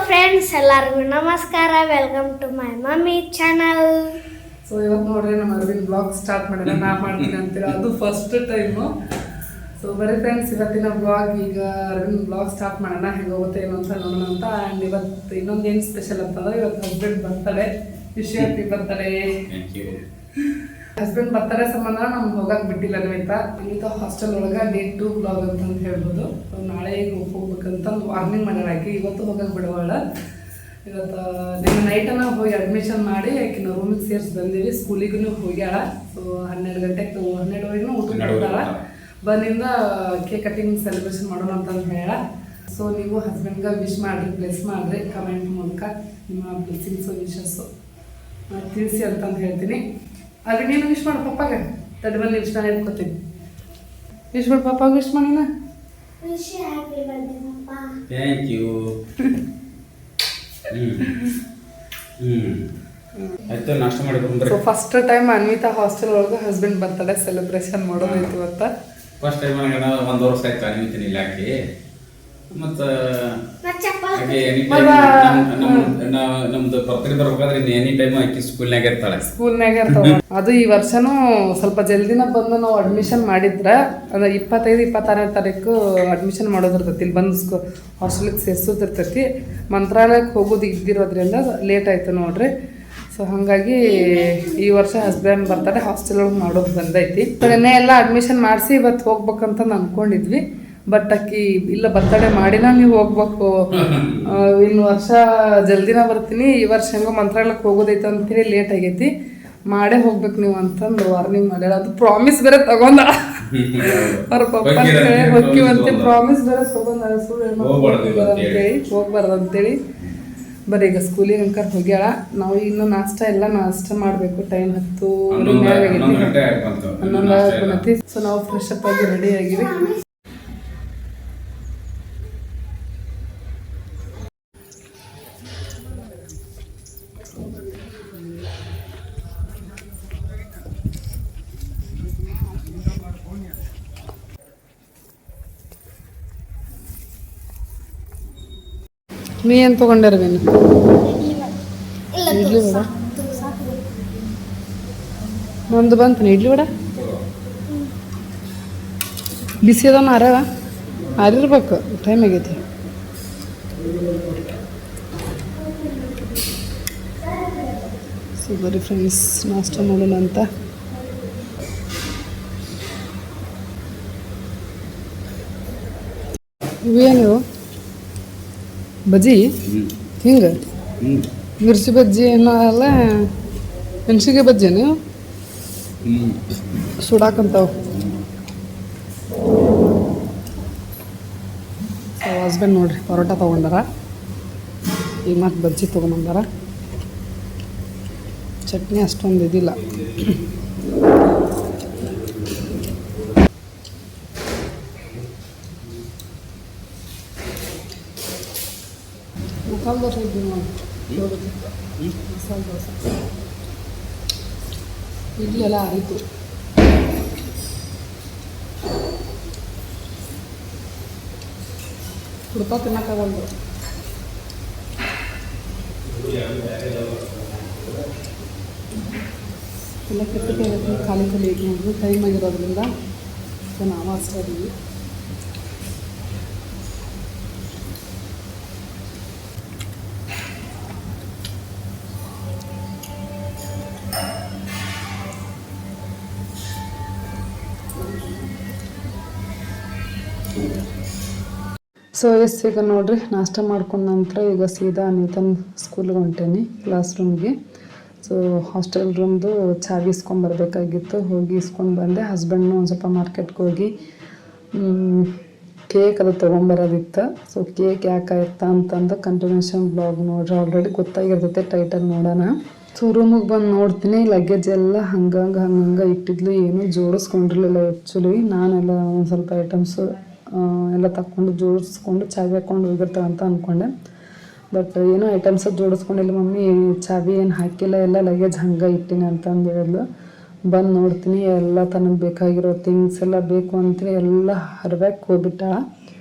Friends ಎಲ್ಲರಿಗೂ ನಮಸ್ಕಾರ. Welcome to my mummy channel. So ಇವತ್ತು ನೋಡ್ರಿ ನಮ್ಮ ಅರವಿಂದ್ ಬ್ಲಾಗ್ ಸ್ಟಾರ್ಟ್ ಮಾಡಿದ್ರೆ ನಾ ಮಾಡ್ತೀನಿ ಅಂತೇಳಿ ಅದು ಫಸ್ಟ್ ಟೈಮು. ಸೊ ಬರೀ ಫ್ರೆಂಡ್ಸ್ ಇವತ್ತಿನ ಬ್ಲಾಗ್ ಈಗ ಅರವಿಂದ್ ಬ್ಲಾಗ್ ಸ್ಟಾರ್ಟ್ ಮಾಡೋಣ, ಹೆಂಗೆ ಹೋಗುತ್ತೆ ಏನು ಅಂತ ನೋಡೋಣ ಅಂತ. ಆ್ಯಂಡ್ ಇವತ್ತು ಇನ್ನೊಂದೇನು ಸ್ಪೆಷಲ್ ಅಂತಂದ್ರೆ ಇವತ್ತು ಹಸ್ಬೆಂಡ್ ಬರ್ತಡೇ. ವಿಷಯ ಬರ್ತಡೇ ಹಸ್ಬೆಂಡ್ ಬರ್ತಡೇ ಸಂಬಂಧ ನಮ್ಗೆ ಹೋಗಕ್ಕೆ ಬಿಟ್ಟಿಲ್ಲ ಆಯ್ತಾ. ಹಾಸ್ಟೆಲ್ ಒಳಗೆ ಡೇ 2 ಬ್ಲಾಗ್ ಅಂತಂದು ಹೇಳ್ಬೋದು. ನಾಳೆ ಹೋಗ್ಬೇಕಂತ ವಾರ್ನಿಂಗ್ ಮಾಡ್ಯಾರಾಕಿ, ಇವತ್ತು ಹೋಗಕ್ಕೆ ಬಿಡವಾಳ. ಇವತ್ತು ನಿನ್ನ ನೈಟನ್ನ ಹೋಗಿ ಅಡ್ಮಿಷನ್ ಮಾಡಿ ಆಕಿನ ರೂಮಿಗೆ ಸೇರಿಸಿ ಬಂದೀವಿ. ಸ್ಕೂಲಿಗೂ ಹೋಗ್ಯಾಳ. ಸೊ 12 ಗಂಟೆಗೆ 12 ಊಟಕ್ಕೆ ಹೋಗ್ತಾಳ. ಬಂದಿಂದ ಕೇಕ್ ಕಟಿಂಗ್ ಸೆಲೆಬ್ರೇಷನ್ ಮಾಡೋಣ ಅಂತಂದು ಹೇಳ. ಸೊ ನೀವು ಹಸ್ಬೆಂಡ್ಗೆ ವಿಶ್ ಮಾಡಿರಿ, ಬ್ಲೆಸ್ ಮಾಡಿರಿ ಕಮೆಂಟ್ ಮೂಲಕ. ನಿಮ್ಮ ಬ್ಲೆಸ್ಸಿಂಗ್ಸು ವಿಶಸ್ಸು ತಿಳಿಸಿ ಅಂತಂದು ಹೇಳ್ತೀನಿ. ಅದು ನೀನು ವಿಶ್ ಮಾಡು ಪಪ್ಪಾಗೆ. ತಡೆ ಬಂದು ವಿಶ್ ನಾನು ಹೇಳ್ಕೊತೀನಿ. ವಿಶ್ ಮಾಡಿ ಪಪ್ಪಾಗ ವಿಶ್ ಮಾಡಿನ. Thank you. ಆಯ್ತು, ನಾಷ್ಟ ಮಾಡಿ. So first time Anvita hostel ಒಳಗೆ ಹಸ್ಬೆಂಡ್ ಬರ್ತಡೇ ಸೆಲೆಬ್ರೇಷನ್ ಮಾಡೋದೈತಿ ಇವತ್ತು. ಫಸ್ಟ್ ಟೈಮ್ 1 ವರ್ಷ ಆಯ್ತು ಅನ್ವಿತೀನಿ ಇಲ್ಲಿ ಹಾಕಿ. ಮತ್ತು ನಮ್ದು ಬರ್ತಡೇ ಬರ್ಬೇಕಾದ್ರೆ ಎನಿ ಟೈಮ್ ಆಕಿ ಸ್ಕೂಲ್ನಾಗ ಇರ್ತಾಳೆ. ಅದು ಈ ವರ್ಷನೂ ಸ್ವಲ್ಪ ಜಲ್ದಿನ ಬಂದು ನಾವು ಅಡ್ಮಿಷನ್ ಮಾಡಿದ್ರೆ ಅದು 25-26ನೇ ತಾರೀಕು ಅಡ್ಮಿಷನ್ ಮಾಡೋದಿರ್ತೈತಿ. ಇಲ್ಲಿ ಬಂದು ಹಾಸ್ಟೆಲಿಗೆ ಸೇರಿಸೋದಿರ್ತೈತಿ. ಮಂತ್ರಾಲಯಕ್ಕೆ ಹೋಗೋದು ಇದ್ದಿರೋದ್ರಿಂದ ಲೇಟ್ ಆಯ್ತು ನೋಡ್ರಿ. ಸೊ ಹಾಗಾಗಿ ಈ ವರ್ಷ ಹಸ್ಬೆಂಡ್ ಬರ್ತಡೇ ಹಾಸ್ಟೆಲ್ ಒಳಗೆ ಮಾಡೋದು ಬಂದೈತಿ. ನೆನ್ನೆ ಎಲ್ಲ ಅಡ್ಮಿಷನ್ ಮಾಡಿಸಿ ಇವತ್ತು ಹೋಗ್ಬೇಕಂತ ಅಂದ್ಕೊಂಡಿದ್ವಿ. ಬಟ್ ಅಕ್ಕಿ ಇಲ್ಲ ಬರ್ತಡೇ ಮಾಡಿನ ನೀವು ಹೋಗ್ಬೇಕು, ಇನ್ನು ವರ್ಷ ಜಲ್ದಿನ ಬರ್ತೀನಿ, ಈ ವರ್ಷ ಹೆಂಗೋ ಮಂತ್ರಾಲಯಕ್ಕೆ ಹೋಗೋದೈತೆ ಅಂತೇಳಿ ಲೇಟ್ ಆಗೈತಿ, ಮಾಡೇ ಹೋಗ್ಬೇಕು ನೀವು ಅಂತಂದು ವಾರ್ನಿಂಗ್ ಮಾಡ್ಯಾಳ. ಅದು ಪ್ರಾಮಿಸ್ ಬೇರೆ ತಗೊಂಡ ಅವ್ರ ಪಪ್ಪ ಹೋಗ್ತೀವಂತೆ ಪ್ರಾಮಿಸ್ ಬೇರೆ ತಗೊಂಡ. ಹೋಗ್ಬಾರ್ದು ಅಂತೇಳಿ ಬರೀ ಈಗ ಸ್ಕೂಲಿಗೆ ಅಂಕರ್ ಹೋಗ್ಯಾಳ. ನಾವು ಇನ್ನು ನಾಷ್ಟ ಮಾಡಬೇಕು. ಟೈಮ್ 10 ಆಗೈತಿ. ಸೊ ನಾವು ಫ್ರೆಶ್ ಅಪ್ ಆಗಿ ರೆಡಿ ಆಗಿವಿ. ನೀ ಏನು ತೊಗೊಂಡಿರ್ಬೇನು? ಇಡ್ಲಿ ವಡ ಒಂದು ಬಂತು. ಇಡ್ಲಿ ವಡ ಬಿಸಿ ಅದನ್ನ ಆರಿರ್ಬೇಕು, ಟೈಮ್ ಆಗೈತಿ. ಸೊ ಬರೀ ಫ್ರೆಂಡ್ಸ್ ನಾಷ್ಟ ಮಾಡೋಣ ಅಂತ. ಇವೇನು ಬಜ್ಜಿ? ಹಿಂಗೆ ಮಿರ್ಚಿ ಬಜ್ಜಿ ಏನೋ ಅಲ್ಲ, ಮೆಣಸಿಗೆ ಬಜ್ಜಿ ನೀವು ಸುಡಾಕಂತಾವ. ಸೊ ಹಸ್ಬೆಂಡ್ ನೋಡ್ರಿ ಪರೋಟ ತೊಗೊಂಡಾರ, ಈಗ ಮತ್ತು ಬಜ್ಜಿ ತೊಗೊಂಬಂದಾರ. ಚಟ್ನಿ ಅಷ್ಟೊಂದು ಇದಿಲ್ಲ. ಮಸಾಲೆ ದೋಸೆ ಇದ್ದೀವಿ ನೋಡಿ, ಮಸಾಲೆ ದೋಸೆ. ಇಡ್ಲಿ ಎಲ್ಲ ಆಯಿತು. ಕುಡ್ತ ತಿನ್ನಕ್ಕಾಗಲ್ದು. ಎಲ್ಲ ಕೆಟ್ಟಕ್ಕೆ ಖಾಲಿ ಈಗ ನೋಡಿದ್ರು ಟೈಮ್ ಆಗಿರೋದ್ರಿಂದ ಸೊ ನಾವು ಅಷ್ಟೇ ಅದೀವಿ. ಸೊ ಈಗ ನೋಡ್ರಿ ನಾಷ್ಟ ಮಾಡ್ಕೊಂಡ ನಂತರ ಈಗ ಸೀದಾ ಅನಿತನ್ ಸ್ಕೂಲ್ಗೆ ಹೊಂಟೇನಿ, ಕ್ಲಾಸ್ ರೂಮ್ಗೆ. ಸೊ ಹಾಸ್ಟೆಲ್ ರೂಮ್ದು ಚಾವಿ ಇಸ್ಕೊಂಬರ್ಬೇಕಾಗಿತ್ತು, ಹೋಗಿ ಇಸ್ಕೊಂಡು ಬಂದೆ. ಹಸ್ಬೆಂಡ್ನು ಒಂದು ಸ್ವಲ್ಪ ಮಾರ್ಕೆಟ್ಗೆ ಹೋಗಿ ಕೇಕ್ ಅದು ತೊಗೊಂಬರೋದಿತ್ತು. ಸೊ ಕೇಕ್ ಯಾಕಾಯ್ತಾ ಅಂತಂದು ಕಂಟಿನ್ಯೂಷನ್ ಬ್ಲಾಗ್ ನೋಡ್ರಿ. ಆಲ್ರೆಡಿ ಗೊತ್ತಾಗಿರ್ತೈತೆ ಟೈಟಲ್ ನೋಡೋಣ. ಸೊ ರೂಮಿಗೆ ಬಂದು ನೋಡ್ತೀನಿ, ಲಗೇಜ್ ಎಲ್ಲ ಹಂಗಂಗೆ ಇಟ್ಟಿದ್ಲು, ಏನೂ ಜೋಡಿಸ್ಕೊಂಡಿರಲಿಲ್ಲ. ಆ್ಯಕ್ಚುಲಿ ನಾನೆಲ್ಲ ಒಂದು ಸ್ವಲ್ಪ ಐಟಮ್ಸು ಎಲ್ಲ ತಕ್ಕೊಂಡು ಜೋಡಿಸ್ಕೊಂಡು ಚಾವಿ ಹಾಕ್ಕೊಂಡು ಹೋಗಿರ್ತಾವೆ ಅಂತ ಅಂದ್ಕೊಂಡೆ. ಬಟ್ ಏನೋ ಐಟಮ್ಸ್ ಜೋಡಿಸ್ಕೊಂಡಿಲ್ಲ ಮಮ್ಮಿ, ಚಾವಿ ಏನು ಹಾಕಿಲ್ಲ, ಎಲ್ಲ ಲಗೇಜ್ ಹಂಗೆ ಇಟ್ಟಿನಿ ಅಂತಂದು ಹೇಳಿದ್ಲು. ಬಂದು ನೋಡ್ತೀನಿ ಎಲ್ಲ ತನಗೆ ಬೇಕಾಗಿರೋ ಥಿಂಗ್ಸ್ ಎಲ್ಲ ಬೇಕು ಅಂತೇಳಿ ಎಲ್ಲ ಹರ್ಬ್ಯಾಕ್ ಹೋಗ್ಬಿಟ್ಟಾಳ.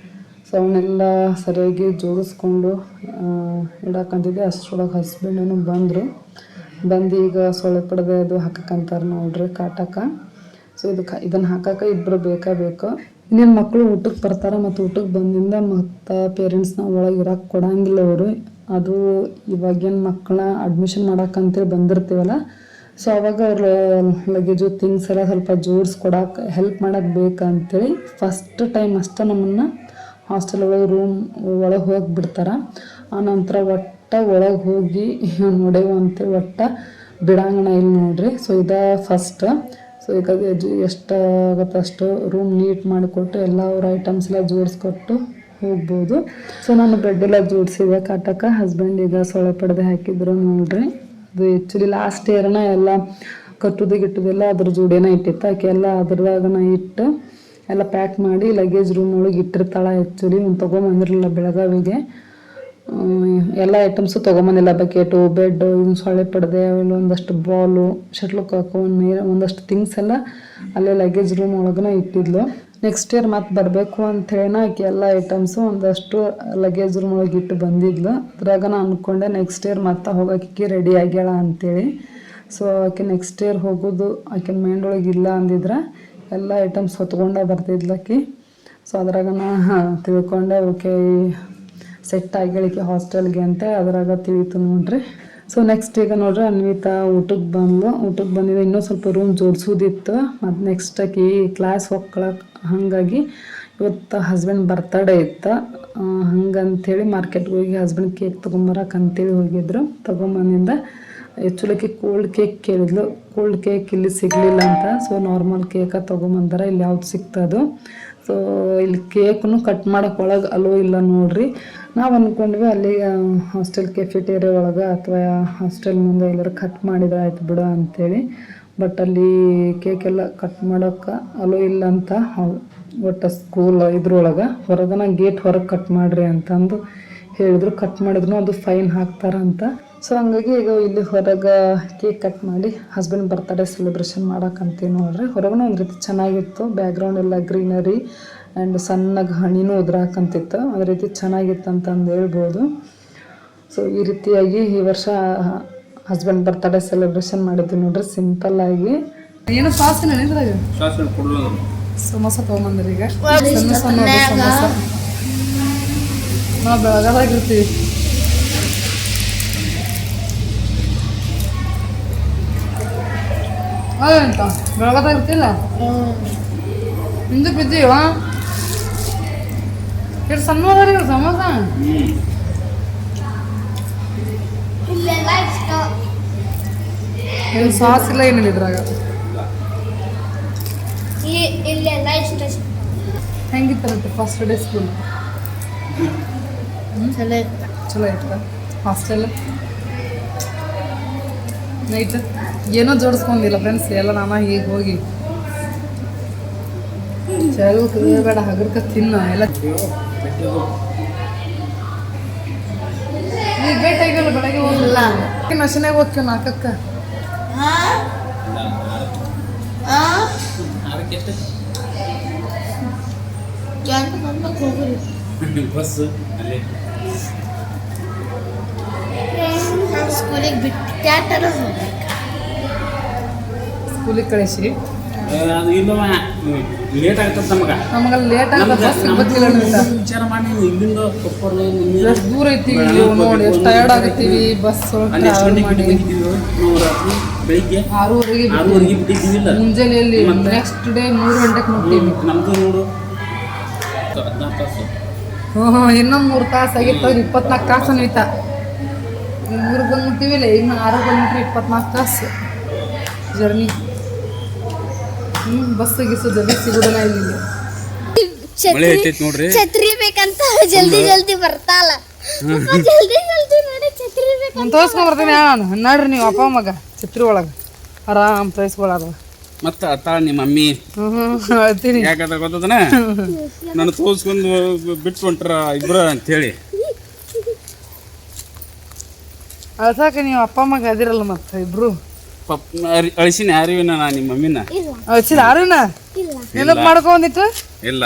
ಸೊ ಅವನ್ನೆಲ್ಲ ಸರಿಯಾಗಿ ಜೋಡಿಸ್ಕೊಂಡು ಇಡಕ್ಕಂತಿದ್ದೆ. ಅಷ್ಟರೊಳಗೆ ಹಸ್ಬೆಂಡನು ಬಂದರು. ಬಂದು ಈಗ ಸೊಳ್ಳೆ ಪಡೆದೆ ಅದು ಹಾಕಕ್ಕಂತಾರೆ ನೋಡ್ರಿ ಕಾಟಕ್ಕೆ. ಸೊ ಇದನ್ನು ಹಾಕಕ್ಕೆ ಇಬ್ಬರು ಬೇಕು. ಇನ್ನೇನು ಮಕ್ಕಳು ಊಟಕ್ಕೆ ಬರ್ತಾರೆ ಮತ್ತು ಊಟಕ್ಕೆ ಬಂದಿಂದ ಮತ್ತು ಪೇರೆಂಟ್ಸ್ನ ಒಳಗೆ ಇರೋಕ್ಕೆ ಕೊಡಂಗಿಲ್ಲ ಅವರು. ಅದು ಇವಾಗೇನು ಮಕ್ಕಳನ್ನ ಅಡ್ಮಿಷನ್ ಮಾಡೋಕ್ಕಂತೇಳಿ ಬಂದಿರ್ತೀವಲ್ಲ, ಸೊ ಅವಾಗ ಅವ್ರ ಲಗೇಜು ಥಿಂಗ್ಸ್ ಎಲ್ಲ ಸ್ವಲ್ಪ ಜೋಡಿಸ್ಕೊಡಕ್ಕೆ ಹೆಲ್ಪ್ ಮಾಡೋಕ್ಕೆ ಬೇಕಂತೇಳಿ ಫಸ್ಟ್ ಟೈಮ್ ಅಷ್ಟೇ ನಮ್ಮನ್ನು ಹಾಸ್ಟೆಲ್ ಒಳಗೆ ರೂಮ್ ಒಳಗೆ ಹೋಗಿ ಬಿಡ್ತಾರೆ. ಆನಂತರ ಒಳಗೆ ಹೋಗಿ ನೋಡೇವು ಅಂತೇಳಿ ಬಿಡಾಂಗಣ ಇಲ್ಲಿ ನೋಡ್ರಿ. ಸೊ ಇದೇ ಫಸ್ಟ್. ಸೊ ಈಗ ಎಷ್ಟಾಗುತ್ತೆ ಅಷ್ಟು ರೂಮ್ ನೀಟ್ ಮಾಡಿಕೊಟ್ಟು ಎಲ್ಲ ಅವ್ರ ಐಟಮ್ಸ್ ಎಲ್ಲ ಜೋಡಿಸ್ಕೊಟ್ಟು ಹೋಗ್ಬೋದು. ಸೊ ನಾನು ಬೆಡ್ಡೆಲ್ಲ ಜೋಡಿಸಿದೆ ಕಾಟಕ್ಕೆ. ಹಸ್ಬೆಂಡ್ ಈಗ ಸೊಳ್ಳೆ ಪಡೆದೆ ಹಾಕಿದ್ರು ನೋಡ್ರಿ. ಅದು ಆ್ಯಕ್ಚುಲಿ ಲಾಸ್ಟ್ ಇಯರ್ನ ಎಲ್ಲ ಗಿಟ್ಟುದೆಲ್ಲ ಅದ್ರ ಜೋಡಿನ ಇಟ್ಟಿತ್ತು. ಆಕೆ ಎಲ್ಲ ಅದ್ರದಾಗನ ಇಟ್ಟು ಎಲ್ಲ ಪ್ಯಾಕ್ ಮಾಡಿ ಲಗೇಜ್ ರೂಮ್ ಒಳಗೆ ಇಟ್ಟಿರ್ತಾಳೆ. ಆ್ಯಕ್ಚುಲಿ ಒಂದು ತೊಗೊಂಬಂದಿರಲಿಲ್ಲ ಬೆಳಗಾವಿಗೆ. ಎಲ್ಲ ಐಟಮ್ಸು ತೊಗೊಂಬಂದಿಲ್ಲ. ಬಕೆಟು, ಬೆಡ್ಡು, ಇನ್ನು ಸೊಳ್ಳೆ ಪಡೆದೆ, ಒಂದಷ್ಟು ಬಾಲು, ಶಟ್ಲ್ ಕಾಕು, ಒಂದಷ್ಟು ಥಿಂಗ್ಸ್ ಎಲ್ಲ ಅಲ್ಲೇ ಲಗೇಜ್ ರೂಮ್ ಒಳಗನ ಇಟ್ಟಿದ್ಲು. ನೆಕ್ಸ್ಟ್ ಇಯರ್ ಮತ್ತೆ ಬರಬೇಕು ಅಂಥೇಳಿನ ಆಕೆ ಎಲ್ಲ ಐಟಮ್ಸು ಒಂದಷ್ಟು ಲಗೇಜ್ ರೂಮ್ ಒಳಗೆ ಇಟ್ಟು ಬಂದಿದ್ಲು. ಅದ್ರಾಗ ನಾನು ಅಂದ್ಕೊಂಡೆ ನೆಕ್ಸ್ಟ್ ಇಯರ್ ಮತ್ತೆ ಹೋಗೋಕೆ ರೆಡಿ ಆಗ್ಯಾಳ ಅಂಥೇಳಿ. ಸೊ ಆಕೆ ನೆಕ್ಸ್ಟ್ ಇಯರ್ ಹೋಗೋದು ಆಕೆ ಮೈಂಡೊಳಗೆ ಇಲ್ಲ ಅಂದಿದ್ರೆ ಎಲ್ಲ ಐಟಮ್ಸ್ ಹೊತ್ಕೊಂಡೇ ಬರ್ತಿದ್ಲಕ್ಕಿ. ಸೊ ಅದ್ರಾಗ ತಿಳ್ಕೊಂಡೆ ಓಕೆ ಸೆಟ್ ಆಗ್ಯಾಳಿಕೆ ಹಾಸ್ಟೆಲ್ಗೆ ಅಂತ ಅದ್ರಾಗ ತಿಳಿತು ನೋಡ್ರಿ. ಸೊ ನೆಕ್ಸ್ಟ್ ಈಗ ನೋಡ್ರಿ ಅನ್ವಿತಾ ಊಟಕ್ಕೆ ಬಂದಿದ್ದು ಇನ್ನೂ ಸ್ವಲ್ಪ ರೂಮ್ ಜೋಡಿಸೋದಿತ್ತು. ಮತ್ತು ನೆಕ್ಸ್ಟ್ ಆಕಿ ಕ್ಲಾಸ್ ಹೋಗ್ಕೊಳಕ್ಕೆ ಹಾಗಾಗಿ ಇವತ್ತು ಹಸ್ಬೆಂಡ್ ಬರ್ತಡೇ ಇತ್ತು. ಹಂಗಂಥೇಳಿ ಮಾರ್ಕೆಟ್ಗೆ ಹೋಗಿ ಹಸ್ಬೆಂಡ್ ಕೇಕ್ ತೊಗೊಂಬರಕ್ಕೆ ಅಂತೇಳಿ ಹೋಗಿದ್ರು. ತೊಗೊಂಬಂದಿಂದ ಆ್ಯಕ್ಚುಲಿ ಕೋಲ್ಡ್ ಕೇಕ್ ಕೇಳಿದ್ಲು. ಕೋಲ್ಡ್ ಕೇಕ್ ಇಲ್ಲಿ ಸಿಗಲಿಲ್ಲ ಅಂತ. ಸೊ ನಾರ್ಮಲ್ ಕೇಕ ತೊಗೊಂಬಂದಾರ. ಇಲ್ಲಿ ಯಾವ್ದು ಸಿಗ್ತದು. ಸೊ ಇಲ್ಲಿ ಕೇಕ್ನು ಕಟ್ ಮಾಡೋಕೆ ಒಳಗೆ ಅಲೋ ಇಲ್ಲ ನೋಡ್ರಿ. ನಾವು ಅಂದ್ಕೊಂಡ್ವಿ ಅಲ್ಲಿ ಹಾಸ್ಟೆಲ್ ಕೆಫೆಟೇರಿಯಾ ಒಳಗೆ ಅಥವಾ ಹಾಸ್ಟೆಲ್ ಮುಂದೆ ಎಲ್ಲರೂ ಕಟ್ ಮಾಡಿದ್ರೆ ಆಯ್ತು ಬಿಡು ಅಂಥೇಳಿ. ಬಟ್ ಅಲ್ಲಿ ಕೇಕೆಲ್ಲ ಕಟ್ ಮಾಡೋಕೆ ಅಲೋ ಇಲ್ಲ ಅಂತ ಒಟ್ಟು ಸ್ಕೂಲ್ ಇದ್ರೊಳಗೆ ಹೊರಗನ ಗೇಟ್ ಹೊರಗೆ ಕಟ್ ಮಾಡಿರಿ ಅಂತಂದು ಹೇಳಿದ್ರು. ಕಟ್ ಮಾಡಿದ್ರು ಅದು ಫೈನ್ ಹಾಕ್ತಾರಂತ. ಸೊ ಹಂಗಾಗಿ ಈಗ ಇಲ್ಲಿ ಹೊರಗೆ ಕೇಕ್ ಕಟ್ ಮಾಡಿ ಹಸ್ಬೆಂಡ್ ಬರ್ತಡೇ ಸೆಲೆಬ್ರೇಷನ್ ಮಾಡೋಕ್ಕಂತೀವಿ ನೋಡ್ರಿ. ಹೊರಗನ ಒಂದು ರೀತಿ ಚೆನ್ನಾಗಿತ್ತು. ಬ್ಯಾಕ್ಗ್ರೌಂಡ್ ಎಲ್ಲ ಗ್ರೀನರಿ ಆ್ಯಂಡ್ ಸಣ್ಣಗೆ ಹಣಿನೂ ಉದ್ರಾಕಂತಿತ್ತು. ಅದೇ ರೀತಿ ಚೆನ್ನಾಗಿತ್ತು ಅಂತಂದು ಹೇಳ್ಬೋದು. ಸೊ ಈ ರೀತಿಯಾಗಿ ಈ ವರ್ಷ ಹಸ್ಬೆಂಡ್ ಬರ್ತಡೇ ಸೆಲೆಬ್ರೇಷನ್ ಮಾಡಿದ್ವಿ ನೋಡ್ರಿ ಸಿಂಪಲ್ಲಾಗಿ. ಏನು ಸಾಸಿನ ಇದ್ರಾಗ ಸಮೋಸ ತೊಗೊಂಬಂದ್ರಿ. ಈಗ ಸಮೋಸ ನಾವು ಬೆಳಗಾದಾಗಿರ್ತೀವಿ. ಅಂತ ಬೆಳಗಾದಾಗಿರ್ತಿಲ್ಲ ಹಿಂದೆ ಬಿದ್ದೀವ ಎಷ್ಟು ಸಣ್ಣದಾರಿ ಸಮೋಸ. ಏನು ಸಾಸ್ ಇಲ್ಲ ಏನಿಲ್ಲ ಇದ್ರಾಗ. ಹೆಂಗಿತ್ತಂತೆ ಫಸ್ಟ್ ಡೇ ಸ್ಕೂಲ್? ಚಲೋ ಇತ್ತ. ಹಾಸ್ಟೆಲ್ ನೈಟ್ ಏನೋ ಜೋಡಿಸ್ಕೊಂಡಿಲ್ಲ ಫ್ರೆಂಡ್ಸ್. ಎಲ್ಲ ನಾನು ಈಗ ಹೋಗಿ ಚಲೋ ಬೇಡ ಹಗರ್ಕ ತಿನ್ನು ಎಲ್ಲ. ಈಗ ಭೇಟಿ ಆಗಿಲ್ಲ ಬೆಳಗ್ಗೆ ಹೋಗಿಲ್ಲ. ನಶನಾಗ ಹೋಗ್ತೀವಿ 4ಕ್ಕೆ. ಸ್ಕೂಲಿಗೆ ಬಿಟ್ಟು ಸ್ಕೂಲಿಗೆ ಕಳಿಸಿ ಲೇಟ್ ಆಗ್ತದೆ ನಮಗ ಲೇಟ್ ಆಗ್ತದೆ. ವಿಚಾರ ಮಾಡಿ ಇಲ್ಲಿಂದ ಎಷ್ಟು ದೂರ ಐತಿ ನೋಡಿ. ಎಷ್ಟು ಟಯರ್ಡ್ ಆಗತ್ತೀವಿ ಬಸ್ ಬೆಳಿಗ್ಗೆ 6:30 ಬಿಟ್ಟಿದ್ದೀವಿಲ್ಲ. ಮುಂಜಾನೆಯಲ್ಲಿ ನೆಕ್ಸ್ಟ್ ಡೇ 3 ಗಂಟೆಗೆ ನೋಡ್ತೀವಿ. ನಮ್ದು ನೋಡು 14 ತಾಸು. ಇನ್ನೊಂದು 3 ತಾಸು ಆಗಿತ್ತು. 24 ತಾಸು ಅನ್ನೋಯ್ತಾ. 3 ಬಂದ್ಬಿಡ್ತೀವಿಲ್ಲ. ಇನ್ನು 6 ಬಂದ್ಬಿಟ್ರೆ 24 ತಾಸು ಜರ್ನಿ. ಬಸ್ ಗಿಸ್ಸು ಜಲ್ದಿ ಸಿಗೋದಲ್ಲ ಇಲ್ಲಿ. ಛತ್ರಿ ಬೇಕಂತ ಜಲ್ದಿ ಬರ್ತಾಳ. ಜಲ್ದಿ ನೋಡಿ ಛತ್ರಿ ಬೇಕಂತ ತೋರಿಸ್ಕೊಂಡ್ ಬರ್ತೀನಿ ನಾನು. ನೋಡ್ರಿ ನೀವು ಅಪ್ಪ ಮಗ ಛತ್ರಿ ಒಳಗೆ ಆರಾಮ್ ತೋರಿಸ್ಕೊಳ್ಳೋದು. ಮತ್ತ ಅತ್ತಾಳ ನಿಮ್ಮ ಮಮ್ಮಿ ಹೇಳ್ತೀನಿ ಯಾಕಂತ ಗೊತ್ತದನ ನಾನು ತೋರಿಸ್ಕೊಂಡು ಬಿಟ್ಟು ಹೊಂಟ್ರ ಇಬ್ರ ಅಂತ ಹೇಳಿ. ಅಳ್ಸಾಕ ನೀವು ಅಪ್ಪ ಮಗ ಅದಿರಲ್ಲ ಮತ್ತೆ ಇಬ್ರು. ಅಳಿಸಿನ ಯಾರಿವಿನ ನಾ ನಿಮ್ಮ ಮಮ್ಮಿನ ಅಳಿಸಿದ ಯಾರಿನ ನೆನಪು ಮಾಡ್ಕೊಂಡಿತ್ತು ಇಲ್ಲ.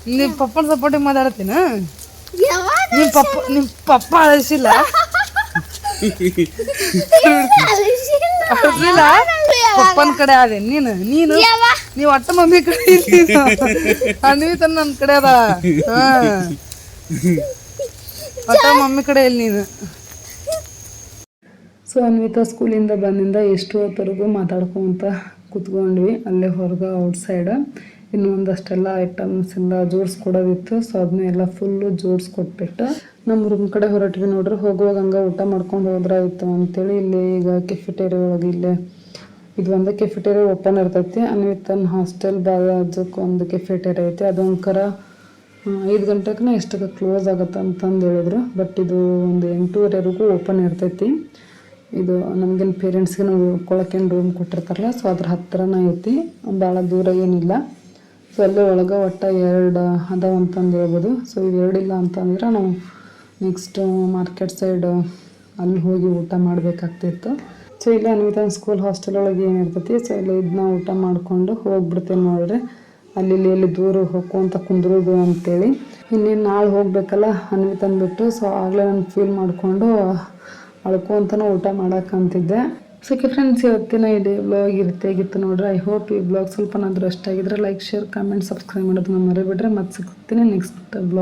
ನಿಮ್ಮ ಪಪ್ಪನ ಸಪೋರ್ಟಿಗೆ ಮಾತಾಡ್ತೀನ ನಿಮ್ಮ ಪಪ್ಪ ಅಳಿಸಿಲ್ಲ ಅಳಿಸಿಲ್ಲ ಪಪ್ಪನ ಕಡೆ ಅದೇ ನೀನು ನೀವು ಒಟ್ಟ ಮಮ್ಮಿ ಕಡೆ ಅನ್ವಿತ ನನ್ನ ಕಡೆ ಅದ ಒಟ್ಟ ಮಮ್ಮಿ ಕಡೆ ಇಲ್ಲಿ ನೀನು. ಸೊ ಅನ್ವಿತಾ ಸ್ಕೂಲಿಂದ ಬಂದಿಂದ ಎಷ್ಟು ಹೊತ್ತರೆಗೂ ಮಾತಾಡ್ಕೊಂತ ಕೂತ್ಕೊಂಡ್ವಿ ಅಲ್ಲೇ ಹೊರಗೆ ಔಟ್ಸೈಡ್. ಇನ್ನು ಒಂದಷ್ಟೆಲ್ಲ ಐಟಮ್ಸ್ ಎಲ್ಲ ಜೋಡಿಸ್ಕೊಡೋದಿತ್ತು. ಸೊ ಅದನ್ನ ಎಲ್ಲ ಫುಲ್ಲು ಜೋಡಿಸ್ಕೊಟ್ಬಿಟ್ಟು ನಮ್ಮ ರೂಮ್ ಕಡೆ ಹೊರಟ್ವಿ. ನೋಡ್ರಿ ಹೋಗುವಾಗ ಹಂಗೆ ಊಟ ಮಾಡ್ಕೊಂಡು ಹೋದ್ರಾಯ್ತು ಅಂತೇಳಿ ಇಲ್ಲಿ ಈಗ ಕೆಫೆಟೇರಿಯಾ ಒಳಗೆ ಇಲ್ಲೇ ಇದು ಒಂದು ಕೆಫೆಟೇರಿಯಾ ಓಪನ್ ಇರ್ತೈತಿ. ಅನ್ವಿತನ ಹಾಸ್ಟೆಲ್ ಬಾಜುಕ್ಕೆ ಒಂದು ಕೆಫೆಟೇರಿಯಾ ಐತಿ. ಅದೊಂಕರ 5 ಗಂಟೆಗೆ ಎಷ್ಟಕ್ಕೆ ಕ್ಲೋಸ್ ಆಗುತ್ತೆ ಅಂತಂದು ಹೇಳಿದ್ರು. ಬಟ್ ಇದು ಒಂದು 8:30ವರೆಗೂ ಓಪನ್ ಇರ್ತೈತಿ. ಇದು ನಮಗೇನು ಪೇರೆಂಟ್ಸ್ಗೆ ನಾವು ಉಳ್ಕೊಳಕ್ಕೇನು ರೂಮ್ ಕೊಟ್ಟಿರ್ತಾರಲ್ಲ, ಸೊ ಅದ್ರ ಹತ್ತಿರನೇ ಐತಿ, ಭಾಳ ದೂರ ಏನಿಲ್ಲ. ಸೊ ಅಲ್ಲೇ ಒಳಗೆ ಒಟ್ಟು 2 ಅದಾವ ಅಂತಂದು ಹೇಳ್ಬೋದು. ಸೊ ಇವು 2 ಇಲ್ಲ ಅಂತಂದ್ರೆ ನಾವು ನೆಕ್ಸ್ಟ್ ಮಾರ್ಕೆಟ್ ಸೈಡ್ ಅಲ್ಲಿ ಹೋಗಿ ಊಟ ಮಾಡಬೇಕಾಗ್ತಿತ್ತು. ಸೊ ಇಲ್ಲಿ ಅನ್ವಿತನ ಸ್ಕೂಲ್ ಹಾಸ್ಟೆಲ್ ಒಳಗೆ ಏನಿರ್ತೈತಿ, ಸೊ ಇಲ್ಲಿ ಇದನ್ನ ಊಟ ಮಾಡಿಕೊಂಡು ಹೋಗ್ಬಿಡ್ತೇನೆ ನೋಡ್ರಿ. ಅಲ್ಲಿ ಎಲ್ಲಿ ದೂರ ಹೋಗ್ಕೊಂತ ಕುಂದ್ರೋದು ಅಂತೇಳಿ. ಇನ್ನೇನು ನಾಳೆ ಹೋಗ್ಬೇಕಲ್ಲ ಅನ್ವಿತನ ಬಿಟ್ಟು. ಸೊ ಆಗಲೇ ನಾನು ಫೀಲ್ ಮಾಡಿಕೊಂಡು ಅಳ್ಕೊಂತನೂ ಊಟ ಮಾಡೋಕ್ಕಂತಿದ್ದೆ. ಸೊ ಫ್ರೆಂಡ್ಸ್, ಇವತ್ತಿನ ಇಡೀ ವ್ಲಾಗ್ ಇರ್ತಾಗಿತ್ತು ನೋಡ್ರಿ. ಐ ಹೋಪ್ ಈ ವ್ಲಾಗ್ ಸ್ವಲ್ಪನಾದರೂ ಇಷ್ಟ ಆಗಿದ್ರೆ ಲೈಕ್, ಶೇರ್, ಕಾಮೆಂಟ್, ಸಬ್ಸ್ಕ್ರೈಬ್ ಮಾಡೋದನ್ನ ಮರಿಬಿಡ್ರೆ ಮತ್ತೆ ಸಿಗ್ತೀನಿ ನೆಕ್ಸ್ಟ್ ವ್ಲಾಗ್.